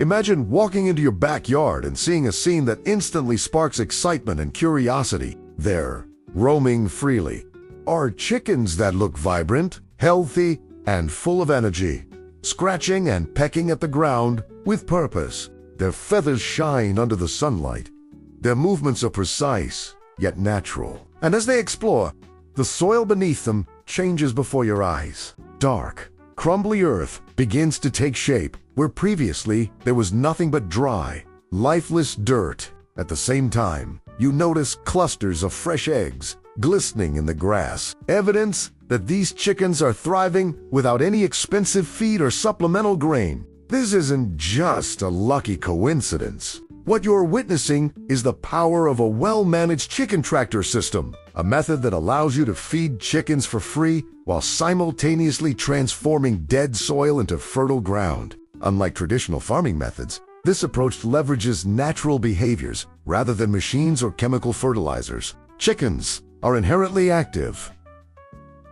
Imagine walking into your backyard and seeing a scene that instantly sparks excitement and curiosity. There, roaming freely, are chickens that look vibrant, healthy, and full of energy, scratching and pecking at the ground with purpose. Their feathers shine under the sunlight. Their movements are precise, yet natural. And as they explore, the soil beneath them changes before your eyes. Dark, crumbly earth begins to take shape where previously there was nothing but dry, lifeless dirt. At the same time, you notice clusters of fresh eggs glistening in the grass, evidence that these chickens are thriving without any expensive feed or supplemental grain. This isn't just a lucky coincidence. What you're witnessing is the power of a well-managed chicken tractor system, a method that allows you to feed chickens for free while simultaneously transforming dead soil into fertile ground. Unlike traditional farming methods, this approach leverages natural behaviors rather than machines or chemical fertilizers. Chickens are inherently active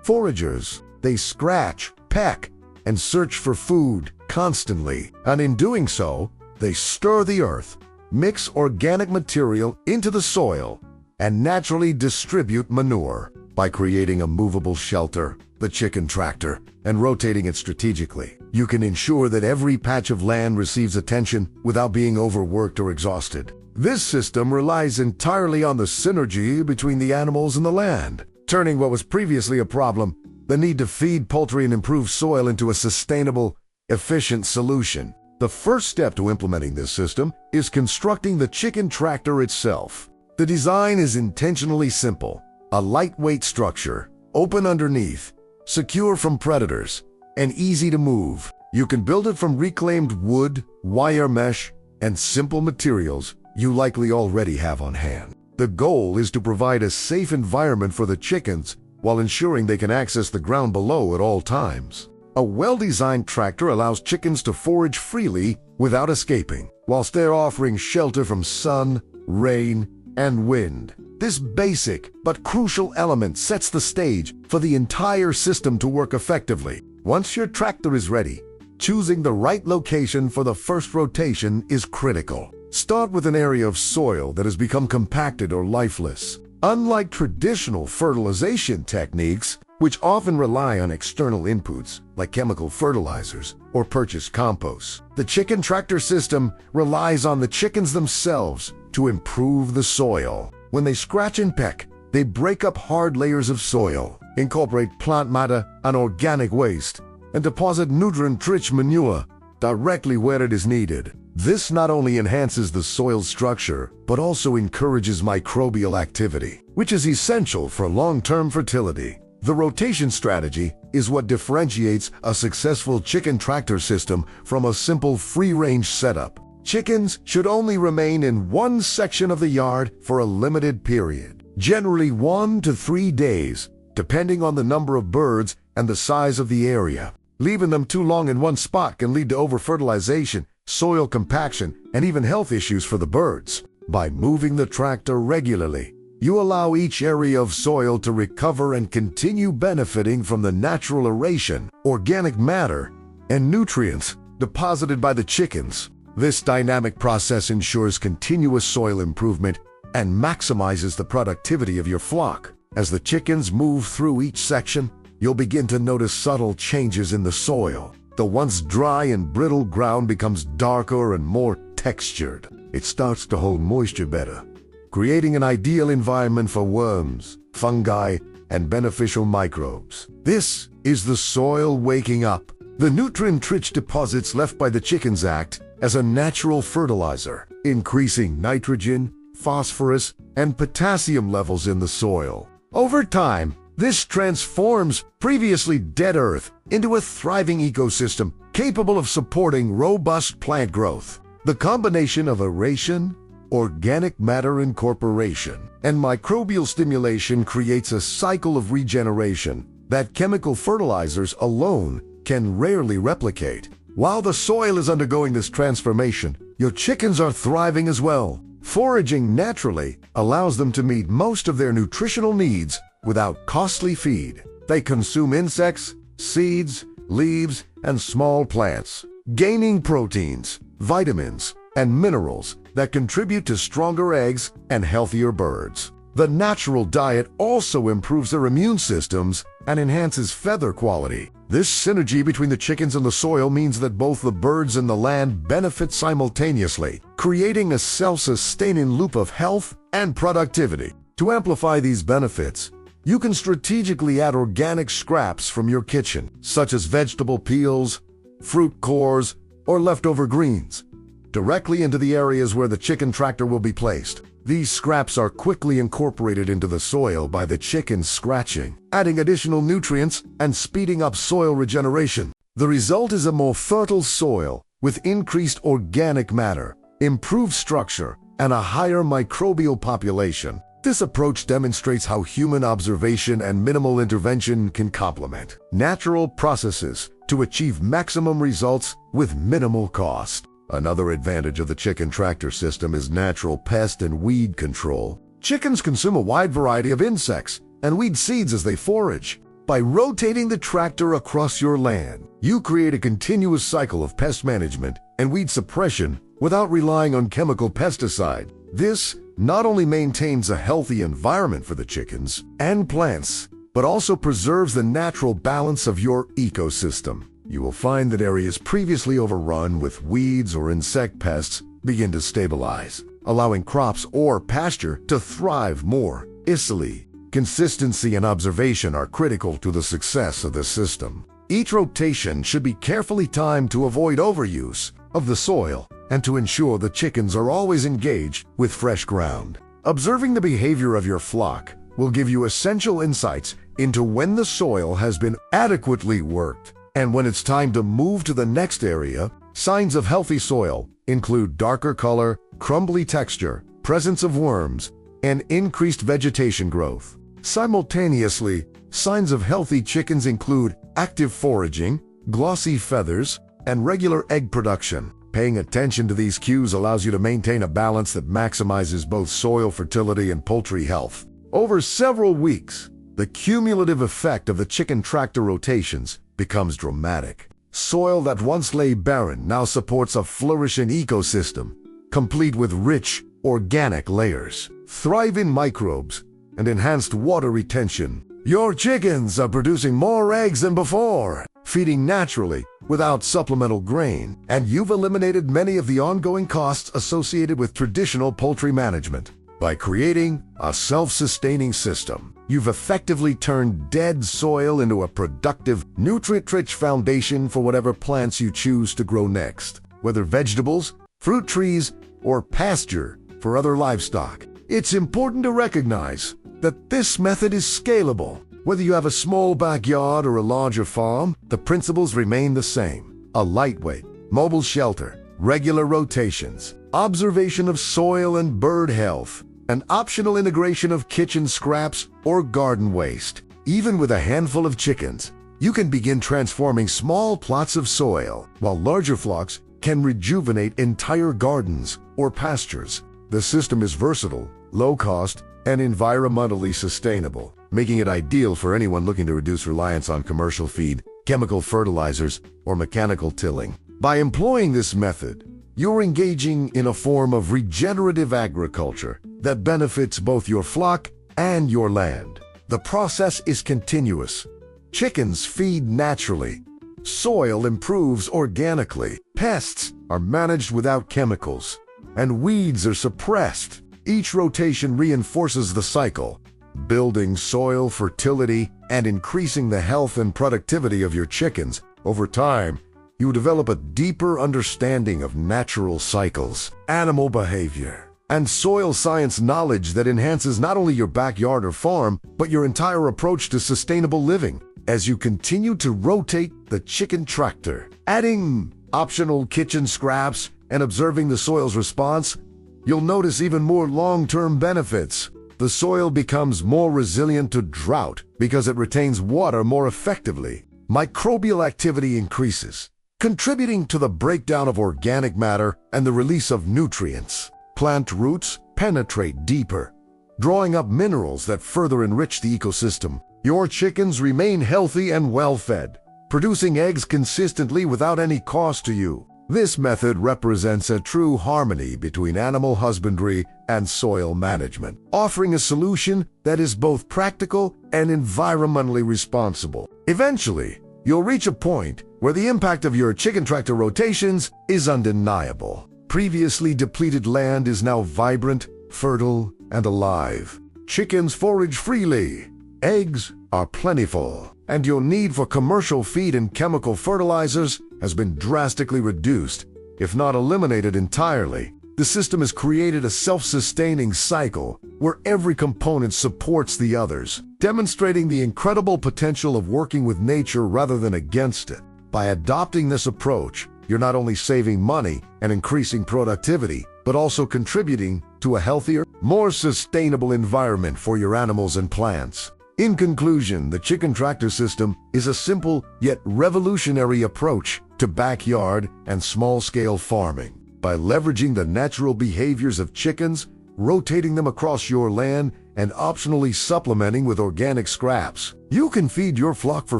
foragers. They scratch, peck, and search for food constantly, and in doing so, they stir the earth, mix organic material into the soil, and naturally distribute manure. By creating a movable shelter, the chicken tractor, and rotating it strategically, you can ensure that every patch of land receives attention without being overworked or exhausted. This system relies entirely on the synergy between the animals and the land, turning what was previously a problem, the need to feed poultry and improve soil, into a sustainable, efficient solution. The first step to implementing this system is constructing the chicken tractor itself. The design is intentionally simple: a lightweight structure, open underneath, secure from predators, and easy to move. You can build it from reclaimed wood, wire mesh, and simple materials you likely already have on hand. The goal is to provide a safe environment for the chickens while ensuring they can access the ground below at all times. A well-designed tractor allows chickens to forage freely without escaping, whilst they're offering shelter from sun, rain, and wind. This basic but crucial element sets the stage for the entire system to work effectively. Once your tractor is ready, choosing the right location for the first rotation is critical. Start with an area of soil that has become compacted or lifeless. Unlike traditional fertilization techniques, which often rely on external inputs like chemical fertilizers or purchased compost, the chicken tractor system relies on the chickens themselves to improve the soil. When they scratch and peck, they break up hard layers of soil, incorporate plant matter and organic waste, and deposit nutrient-rich manure directly where it is needed. This not only enhances the soil structure, but also encourages microbial activity, which is essential for long-term fertility. The rotation strategy is what differentiates a successful chicken tractor system from a simple free-range setup. Chickens should only remain in one section of the yard for a limited period, generally 1 to 3 days, depending on the number of birds and the size of the area. Leaving them too long in one spot can lead to over-fertilization, soil compaction, and even health issues for the birds. By moving the tractor regularly, you allow each area of soil to recover and continue benefiting from the natural aeration, organic matter, and nutrients deposited by the chickens. This dynamic process ensures continuous soil improvement and maximizes the productivity of your flock. As the chickens move through each section, you'll begin to notice subtle changes in the soil. The once dry and brittle ground becomes darker and more textured. It starts to hold moisture better, creating an ideal environment for worms, fungi, and beneficial microbes. This is the soil waking up. The nutrient-rich deposits left by the chickens act as a natural fertilizer, increasing nitrogen, phosphorus, and potassium levels in the soil. Over time, this transforms previously dead earth into a thriving ecosystem capable of supporting robust plant growth. The combination of aeration, organic matter incorporation, and microbial stimulation creates a cycle of regeneration that chemical fertilizers alone can rarely replicate. While the soil is undergoing this transformation, your chickens are thriving as well. Foraging naturally allows them to meet most of their nutritional needs without costly feed. They consume insects, seeds, leaves, and small plants, gaining proteins, vitamins, and minerals that contribute to stronger eggs and healthier birds. The natural diet also improves their immune systems and enhances feather quality. This synergy between the chickens and the soil means that both the birds and the land benefit simultaneously, creating a self-sustaining loop of health and productivity. To amplify these benefits, you can strategically add organic scraps from your kitchen, such as vegetable peels, fruit cores, or leftover greens, directly into the areas where the chicken tractor will be placed. These scraps are quickly incorporated into the soil by the chickens scratching, adding additional nutrients and speeding up soil regeneration. The result is a more fertile soil with increased organic matter, improved structure, and a higher microbial population. This approach demonstrates how human observation and minimal intervention can complement natural processes to achieve maximum results with minimal cost. Another advantage of the chicken tractor system is natural pest and weed control. Chickens consume a wide variety of insects and weed seeds as they forage. By rotating the tractor across your land, you create a continuous cycle of pest management and weed suppression without relying on chemical pesticide. This not only maintains a healthy environment for the chickens and plants, but also preserves the natural balance of your ecosystem. You will find that areas previously overrun with weeds or insect pests begin to stabilize, allowing crops or pasture to thrive more easily. Consistency and observation are critical to the success of this system. Each rotation should be carefully timed to avoid overuse of the soil and to ensure the chickens are always engaged with fresh ground. Observing the behavior of your flock will give you essential insights into when the soil has been adequately worked and when it's time to move to the next area. Signs of healthy soil include darker color, crumbly texture, presence of worms, and increased vegetation growth. Simultaneously, signs of healthy chickens include active foraging, glossy feathers, and regular egg production. Paying attention to these cues allows you to maintain a balance that maximizes both soil fertility and poultry health. Over several weeks, the cumulative effect of the chicken tractor rotations becomes dramatic. Soil that once lay barren now supports a flourishing ecosystem, complete with rich, organic layers, thriving microbes, and enhanced water retention. Your chickens are producing more eggs than before, feeding naturally without supplemental grain, and you've eliminated many of the ongoing costs associated with traditional poultry management. By creating a self-sustaining system, you've effectively turned dead soil into a productive, nutrient-rich foundation for whatever plants you choose to grow next, whether vegetables, fruit trees, or pasture for other livestock. It's important to recognize that this method is scalable. Whether you have a small backyard or a larger farm, the principles remain the same. A lightweight, mobile shelter, regular rotations, observation of soil and bird health, an optional integration of kitchen scraps or garden waste. Even with a handful of chickens, you can begin transforming small plots of soil, while larger flocks can rejuvenate entire gardens or pastures. The system is versatile, low-cost, and environmentally sustainable, making it ideal for anyone looking to reduce reliance on commercial feed, chemical fertilizers, or mechanical tilling. By employing this method, you're engaging in a form of regenerative agriculture that benefits both your flock and your land. The process is continuous. Chickens feed naturally. Soil improves organically. Pests are managed without chemicals, and weeds are suppressed. Each rotation reinforces the cycle, building soil fertility and increasing the health and productivity of your chickens. Over time, you develop a deeper understanding of natural cycles, animal behavior, and soil science knowledge that enhances not only your backyard or farm, but your entire approach to sustainable living. As you continue to rotate the chicken tractor, adding optional kitchen scraps and observing the soil's response, you'll notice even more long-term benefits. The soil becomes more resilient to drought because it retains water more effectively. Microbial activity increases, contributing to the breakdown of organic matter and the release of nutrients. Plant roots penetrate deeper, drawing up minerals that further enrich the ecosystem. Your chickens remain healthy and well-fed, producing eggs consistently without any cost to you. This method represents a true harmony between animal husbandry and soil management, offering a solution that is both practical and environmentally responsible. Eventually, you'll reach a point where the impact of your chicken tractor rotations is undeniable. Previously depleted land is now vibrant, fertile, and alive. Chickens forage freely. Eggs are plentiful, and your need for commercial feed and chemical fertilizers has been drastically reduced, if not eliminated entirely. The system has created a self-sustaining cycle where every component supports the others, demonstrating the incredible potential of working with nature rather than against it. By adopting this approach, you're not only saving money and increasing productivity, but also contributing to a healthier, more sustainable environment for your animals and plants. In conclusion, the chicken tractor system is a simple yet revolutionary approach to backyard and small-scale farming. By leveraging the natural behaviors of chickens, rotating them across your land, and optionally supplementing with organic scraps, you can feed your flock for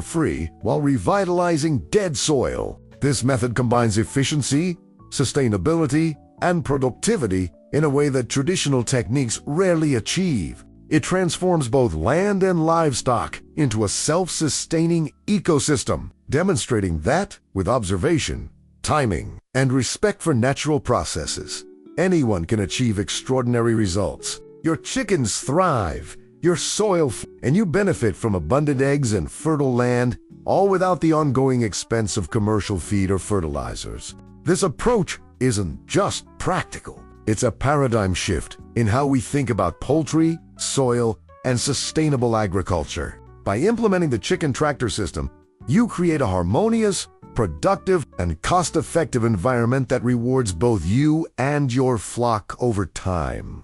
free while revitalizing dead soil. This method combines efficiency, sustainability, and productivity in a way that traditional techniques rarely achieve. It transforms both land and livestock into a self-sustaining ecosystem, demonstrating that, with observation, timing, and respect for natural processes, anyone can achieve extraordinary results. Your chickens thrive, your soil and you benefit from abundant eggs and fertile land, all without the ongoing expense of commercial feed or fertilizers. This approach isn't just practical. It's a paradigm shift in how we think about poultry, soil, and sustainable agriculture. By implementing the chicken tractor system, you create a harmonious, productive, and cost-effective environment that rewards both you and your flock over time.